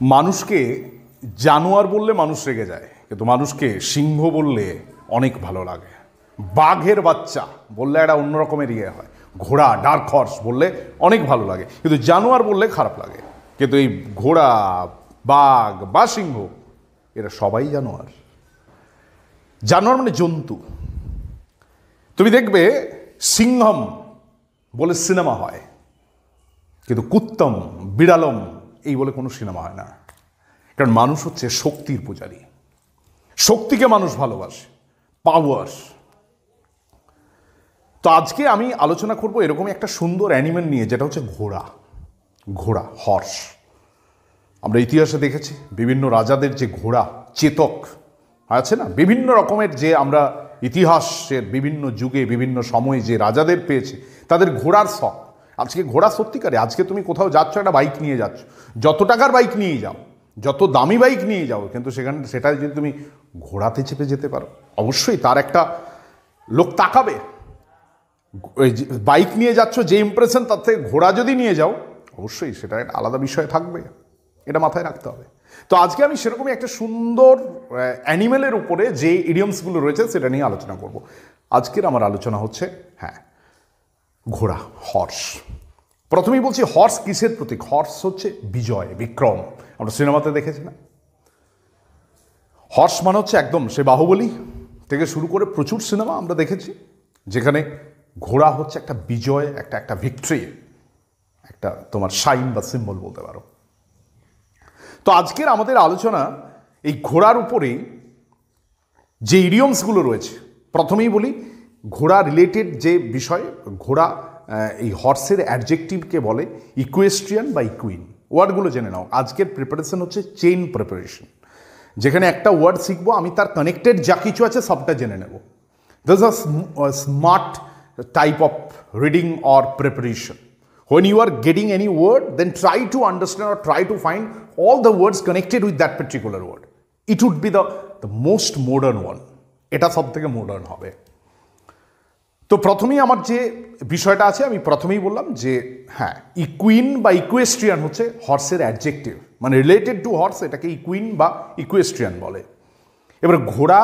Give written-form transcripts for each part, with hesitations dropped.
মানুষকে জানোয়ার বললে মানুষ রেগে যায়, কিন্তু মানুষকে সিংহ বললে অনেক ভালো লাগে। বাঘের বাচ্চা বললে একটা অন্য রকমের ইয়ে হয়। ঘোড়া, ডার্ক হর্স বললে অনেক ভালো লাগে, কিন্তু জানোয়ার বললে খারাপ লাগে। কিন্তু এই ঘোড়া, বাঘ বা সিংহ এরা সবাই জানোয়ার। জানোয়ার মানে জন্তু। তুমি দেখবে সিংহম বলে সিনেমা হয়, কিন্তু কুত্তম, বিড়ালম এই বলে কোনো সিনেমা হয় না। কারণ মানুষ হচ্ছে শক্তির পূজারী, শক্তিকে মানুষ ভালোবাসে, পাওয়ার। তো আজকে আমি আলোচনা করব এরকমই একটা সুন্দর অ্যানিমেল নিয়ে, যেটা হচ্ছে ঘোড়া। ঘোড়া, হর্স। আমরা ইতিহাসে দেখেছি বিভিন্ন রাজাদের যে ঘোড়া, চেতক আছে না, বিভিন্ন রকমের যে আমরা ইতিহাসের বিভিন্ন যুগে বিভিন্ন সময়ে যে রাজাদের পেয়েছি, তাদের ঘোড়ার শখ। আজকে ঘোড়া সত্যিকারে, আজকে তুমি কোথাও যাচ্ছ, একটা বাইক নিয়ে যাচ্ছ, যত টাকার বাইক নিয়ে যাও, যত দামি বাইক নিয়ে যাও, কিন্তু সেটা যদি তুমি ঘোড়াতে চেপে যেতে পারো, অবশ্যই তার একটা লোক তাকাবে। ওই বাইক নিয়ে যাচ্ছ যে ইমপ্রেশন, তার থেকে ঘোড়া যদি নিয়ে যাও, অবশ্যই সেটা একটা আলাদা বিষয় থাকবে। এটা মাথায় রাখতে হবে। তো আজকে আমি সেরকমই একটা সুন্দর অ্যানিমেলের উপরে যে ইডিয়মসগুলো রয়েছে সেটা নিয়ে আলোচনা করব। আজকের আমার আলোচনা হচ্ছে ঘোড়া, হর্স। প্রথমেই বলছি, হর্স কিসের প্রতীক? হর্স হচ্ছে বিজয়, বিক্রম। আমরা সিনেমাতে দেখেছি না, হর্স মানে হচ্ছে একদম সে বাহুবলী থেকে শুরু করে প্রচুর সিনেমা আমরা দেখেছি, যেখানে ঘোড়া হচ্ছে একটা বিজয়, একটা ভিক্টরি, একটা তোমার সাইন বা সিম্বল বলতে পারো। তো আজকের আমাদের আলোচনা এই ঘোড়ার উপরেই যে ইডিয়মসগুলো রয়েছে। প্রথমেই বলি ঘোড়া রিলেটেড যে বিষয়। ঘোড়া, এই হর্সের অ্যাডজেক্টিভকে বলে ইকুয়েস্ট্রিয়ান বা ইকুইন। ওয়ার্ডগুলো জেনে নাও। আজকের প্রিপারেশন হচ্ছে চেইন প্রিপারেশন, যেখানে একটা ওয়ার্ড শিখবো, আমি তার কানেক্টেড যা কিছু আছে সবটা জেনে নেব। This is a smart type of reading or preparation. When you are getting any word, then try to understand or try to find all the words connected with that particular word. It would be the most modern one. এটা সব থেকে modern হবে। তো প্রথমেই আমার যে বিষয়টা আছে, আমি প্রথমেই বললাম যে ইকুইন বা ইকুয়েস্ট্রিয়ান হচ্ছে হর্সের অ্যাডজেক্টিভ, মানে রিলেটেড টু হর্স, এটাকে ইকুইন বা ইকুয়েস্ট্রিয়ান বলে। এবার ঘোড়া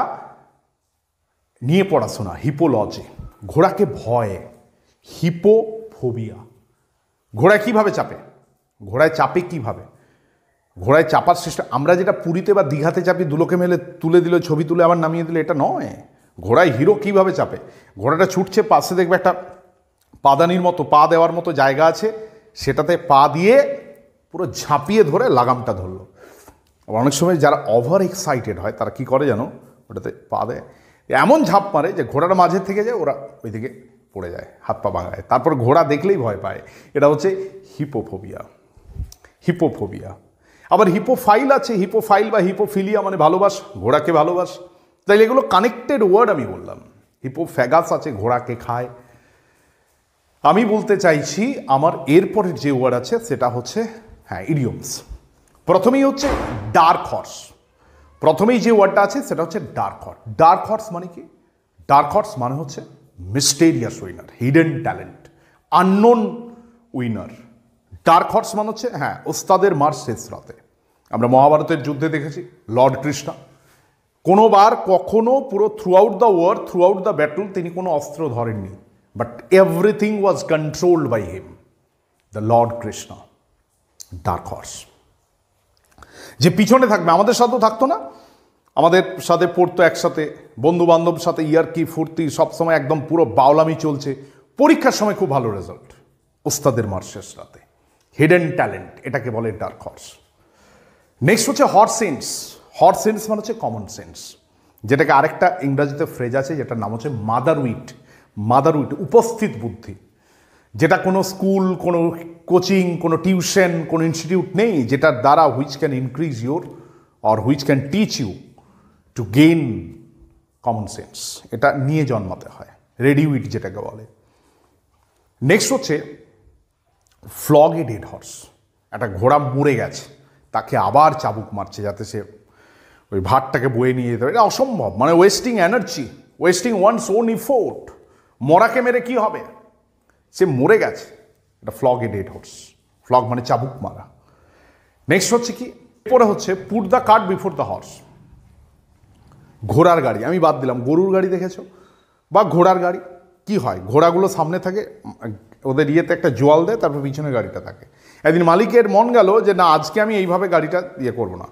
নিয়ে পড়াশোনা, হিপোলজি। ঘোড়াকে ভয়, হিপোফোবিয়া। ঘোড়ায় কীভাবে চাপে? ঘোড়ায় চাপে কীভাবে? ঘোড়ায় চাপার সিস্টেম, আমরা যেটা পুরীতে বা দীঘাতে চাপি, দুলোকে মেলে তুলে দিল, ছবি তুলে আবার নামিয়ে দিল, এটা নয়। ঘোড়ায় হিরো কীভাবে চাপে? ঘোড়াটা ছুটছে, পাশে দেখবে একটা পাদানির মতো, পা দেওয়ার মতো জায়গা আছে, সেটাতে পা দিয়ে পুরো ঝাঁপিয়ে ধরে লাগামটা ধরলো। অনেক সময় যারা ওভার এক্সাইটেড হয় তারা কি করে জানো, ওটাতে পা দেয়, এমন ঝাঁপ মারে যে ঘোড়াটা মাঝের থেকে যায়, ওরা ওইদিকে পড়ে যায়, হাত পা ভাঙায়, তারপর ঘোড়া দেখলেই ভয় পায়। এটা হচ্ছে হিপোফোবিয়া। হিপোফোবিয়া। আবার হিপোফাইল আছে, হিপোফাইল বা হিপোফিলিয়া মানে ভালোবাস, ঘোড়াকে ভালোবাস। তাইলে এগুলো কানেক্টেড ওয়ার্ড আমি বললাম। হিপোফ্যাগাস আছে, ঘোড়াকে খায়। আমি বলতে চাইছি আমার এরপরের যে ওয়ার্ড আছে সেটা হচ্ছে ইডিয়মস। প্রথমেই হচ্ছে ডার্ক হর্স। প্রথমেই যে ওয়ার্ডটা আছে সেটা হচ্ছে ডার্ক হর্স। ডার্ক হর্স মানে কি? ডার্ক হর্স মানে হচ্ছে mysterious winner, hidden talent, unknown winner. Dark horse মানে হচ্ছে ওস্তাদের মার শেষ রাতে। আমরা মহাভারতের যুদ্ধে দেখেছি লর্ড কৃষ্ণ কোনোবার কখনো পুরো throughout the war, throughout the battle তিনি কোনো অস্ত্র ধরেননি, but everything was controlled by him, the lord Krishna. Dark horse যে পিছনে থাকবে, আমাদের সাথেও থাকতো না, আমাদের সাথে পড়তো একসাথে, বন্ধু বান্ধব সাথে ইয়ার্কি ফুর্তি, সবসময় একদম পুরো বাউলামি চলছে, পরীক্ষার সময় খুব ভালো রেজাল্ট, ওস্তাদের মার শেষ রাতে, হিডেন ট্যালেন্ট, এটাকে বলে ডার্ক হর্স। নেক্সট হচ্ছে হর্স সেন্স। হর্স সেন্স মানে হচ্ছে কমন সেন্স, যেটাকে আরেকটা ইংরাজিতে ফ্রেজ আছে যেটার নাম হচ্ছে মাদার উইট। মাদার উইট, উপস্থিত বুদ্ধি, যেটা কোনো স্কুল, কোনো কোচিং, কোনো টিউশন, কোনো ইনস্টিটিউট নেই যেটার দ্বারা which can increase your or which can teach you to gain common sense. এটা নিয়ে জন্মাতে হয়, রেডি উইট যেটাকে বলে। নেক্সট হচ্ছে ফ্লগ এ ডেড হর্স। একটা ঘোড়া মরে গেছে, তাকে আবার চাবুক মারছে যাতে সে ওই ভাতটাকে বয়ে নিয়ে যেতে পারে। এটা অসম্ভব, মানে wasting energy, wasting one's own effort. মরাকে মেরে কি হবে? সে মরে গেছে। এটা flog a dead horse. Flog মানে চাবুক মারা। নেক্সট হচ্ছে কি পরে হচ্ছে put the cart before the horse. ঘোড়ার গাড়ি আমি বাদ দিলাম, গরুর গাড়ি দেখেছো বা ঘোড়ার গাড়ি কি হয়, ঘোড়াগুলো সামনে থাকে, ওদের ইয়েতে একটা জোয়াল দেয়, তারপর পিছনে গাড়িটা থাকে। একদিন মালিকের মন গেল যে না আজকে আমি এইভাবে গাড়িটা ইয়ে করবো না,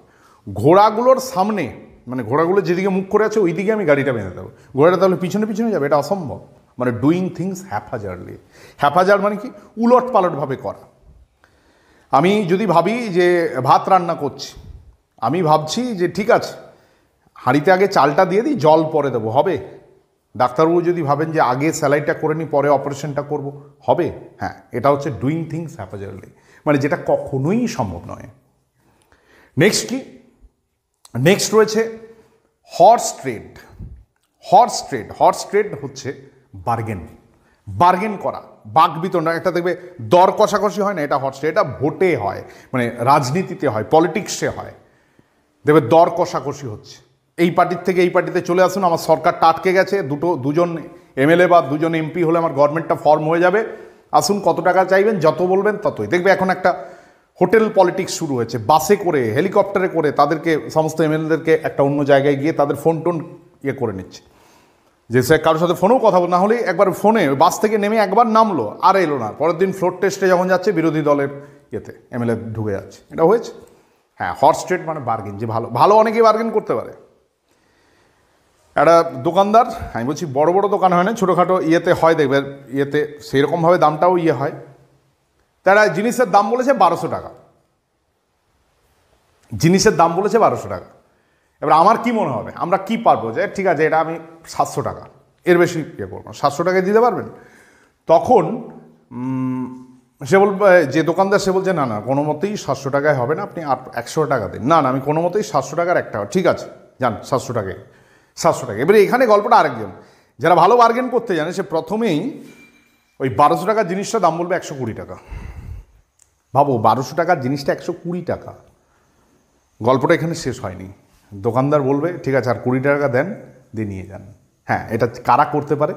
ঘোড়াগুলোর সামনে মানে ঘোড়াগুলো যেদিকে মুখ করে আছে ওই দিকে আমি গাড়িটা বেঁধে দেবো, ঘোড়াটা তাহলে পিছনে পিছনে যাবে, এটা অসম্ভব। মানে ডুইং থিংস হ্যাপাজার্ডলি। হ্যাপাজার্ড মানে কি, উলট পালটভাবে করা। আমি যদি ভাবি যে ভাত রান্না করছি, আমি ভাবছি যে ঠিক আছে হাঁড়িতে আগে চালটা দিয়ে দিই, জল পরে দেবো, হবে? ডাক্তারবাবু যদি ভাবেন যে আগে স্যালাইটা করে নিই পরে অপারেশনটা করব, হবে? হ্যাঁ, এটা হচ্ছে ডুইং থিংস হ্যাপাজার্ডলি, মানে যেটা কখনোই সম্ভব নয়। নেক্সট কি, নেক্সট রয়েছে horse trade. Horse trade, horse trade হচ্ছে বার্গেন, বার্গেন করা, বাক বিতরণ। একটা দেখবে দর কষাকষি হয় না, এটা হর্স ট্রেড। এটা ভোটে হয়, মানে রাজনীতিতে হয়, পলিটিক্সে হয়, দেখবে দর কষাকষি হচ্ছে। এই পার্টির থেকে এই পার্টিতে চলে আসুন, আমার সরকারটা আটকে গেছে, দুজন এমএলএ বা দুজন এমপি হলে আমার গভর্নমেন্টটা ফর্ম হয়ে যাবে, আসুন কত টাকা চাইবেন, যত বলবেন ততই। দেখবে এখন একটা হোটেল পলিটিক্স শুরু হয়েছে, বাসে করে হেলিকপ্টারে করে তাদেরকে সমস্ত এমএলএদেরকে একটা অন্য জায়গায় গিয়ে তাদের ফোন টোন ইয়ে করে নিচ্ছে, যে সে কারোর সাথে ফোনেও কথা বল না হলে একবার ফোনে বাস থেকে নেমে একবার নামলো আর এলো না, পরের দিন ফ্লোর টেস্টে যখন যাচ্ছে বিরোধী দলের ইয়েতে এমএলএ ঢুকে যাচ্ছে। এটা হয়েছে। হ্যাঁ, হর্স ট্রেড মানে বার্গেন, যে ভালো ভালো অনেকেই বার্গেন করতে পারে। একটা দোকানদার, আমি বলছি বড় বড় দোকান হয় না, ছোটোখাটো ইয়েতে হয়, দেখবে ইয়েতে সেইরকমভাবে দামটাও ইয়ে হয়। তারা জিনিসের দাম বলেছে 1200 টাকা, জিনিসের দাম বলেছে 1200 টাকা। এবার আমার কি মনে হবে, আমরা কি পারবো যে ঠিক আছে এটা আমি 700 টাকা, এর বেশি ইয়ে করবো, 700 টাকায় দিতে পারবেন? তখন সে বলবে, যে দোকানদার সে বলছে না না কোনো মতেই 700 টাকায় হবে না, আপনি আর 100 টাকা দিন। না না আমি কোনো মতেই 700 টাকার 1 টাকা, ঠিক আছে যান 700 টাকায়, 700 টাকা। এবারে এখানে গল্পটা আরেকজন যারা ভালো বার্গেন করতে জানে, সে প্রথমেই ওই 1200 টাকার জিনিসটা দাম বলবে 120 টাকা। ভাবো 1200 টাকার জিনিসটা 120 টাকা। গল্পটা এখানে শেষ হয়নি, দোকানদার বলবে ঠিক আছে আর 20 টাকা দেন, দিয়ে নিয়ে যান। হ্যাঁ, এটা কারা করতে পারে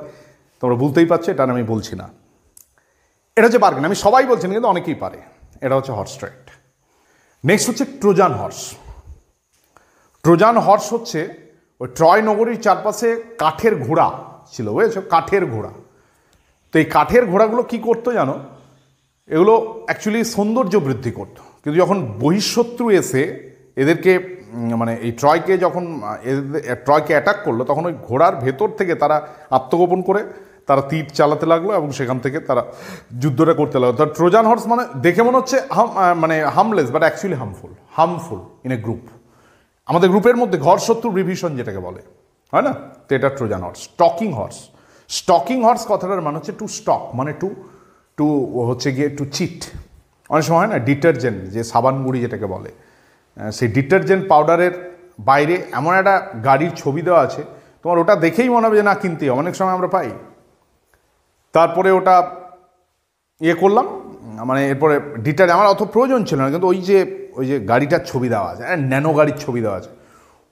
তোমরা বুঝতেই পারছো, এটা আমি বলছি না, এটা হচ্ছে বার্গেন। আমি সবাই বলছি না, কিন্তু অনেকেই পারে। এটা হচ্ছে হর্স ট্রেড। নেক্সট হচ্ছে ট্রোজান হর্স। ট্রোজান হর্স হচ্ছে ওই ট্রয় নগরীর চারপাশে কাঠের ঘোড়া ছিল, বুঝেছো, কাঠের ঘোড়া। তো এই কাঠের ঘোড়াগুলো কি করতো জানো, এগুলো অ্যাকচুয়ালি সৌন্দর্য বৃদ্ধি করতো, কিন্তু যখন বহিঃশত্রু এসে এদেরকে মানে এই ট্রয়কে যখন ট্রয়কে অ্যাটাক করলো, তখন ওই ঘোড়ার ভেতর থেকে তারা আত্মগোপন করে তারা তীর চালাতে লাগলো এবং সেখান থেকে তারা যুদ্ধটা করতে লাগলো। তো ট্রোজান হর্স মানে দেখে মনে হচ্ছে মানে harmless, but actually harmful in a group. আমাদের গ্রুপের মধ্যে ঘর শত্রু বিভীষণ যেটাকে বলে, হয় না, তো এটা Trojan horse. Stocking horse, stocking horse কথাটার মানে হচ্ছে টু স্টক, মানে টু টু হচ্ছে গিয়ে টু চিট। অনেক সময় হয় না ডিটারজেন্ট, যে সাবান গুঁড়ি যেটাকে বলে, সেই ডিটারজেন্ট পাউডারের বাইরে এমন একটা গাড়ির ছবি দেওয়া আছে, তোমার ওটা দেখেই মনে হবে যে না কিনতে হবে, অনেক সময় আমরা পাই। তারপরে ওটা ইয়ে করলাম, মানে এরপরে আমার অত প্রয়োজন ছিল না, কিন্তু ওই যে গাড়িটার ছবি দেওয়া আছে, ন্যানো গাড়ির ছবি দেওয়া আছে,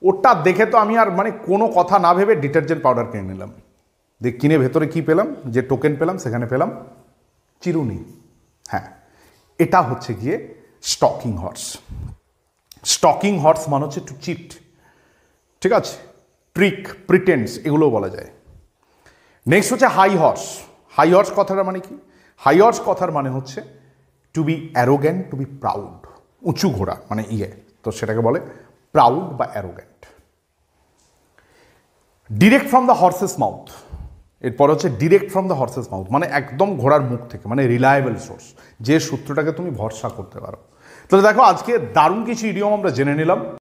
ওটা দেখে তো আমি আর মানে কোনো কথা না ভেবে ডিটারজেন্ট পাউডার কিনে নিলাম। কিনে ভেতরে কি পেলাম, যে টোকেন পেলাম সেখানে পেলাম চিরুনি। হ্যাঁ, এটা হচ্ছে গিয়ে স্টকিং হর্স। স্টকিং হর্স মানে হচ্ছে টু চিট, ঠিক আছে, ট্রিক, প্রিটেন্স, এগুলো বলা যায়। নেক্সট হচ্ছে হাই হর্স। হাই হর্স কথাটা মানে কি, হাই হর্স কথার মানে হচ্ছে to be arrogant, to be proud, উঁচু ঘোড়া মানে তো সেটাকে বলে প্রাউড বা arrogant. Direct from the horse's mouth, এরপর হচ্ছে direct from the horse's mouth, মানে একদম ঘোড়ার মুখ থেকে, মানে রিলায়েবল সোর্স, যে সূত্রটাকে তুমি ভরসা করতে পারো। তাহলে দেখো আজকে দারুণ কিছু ইডিয়ম আমরা জেনে নিলাম।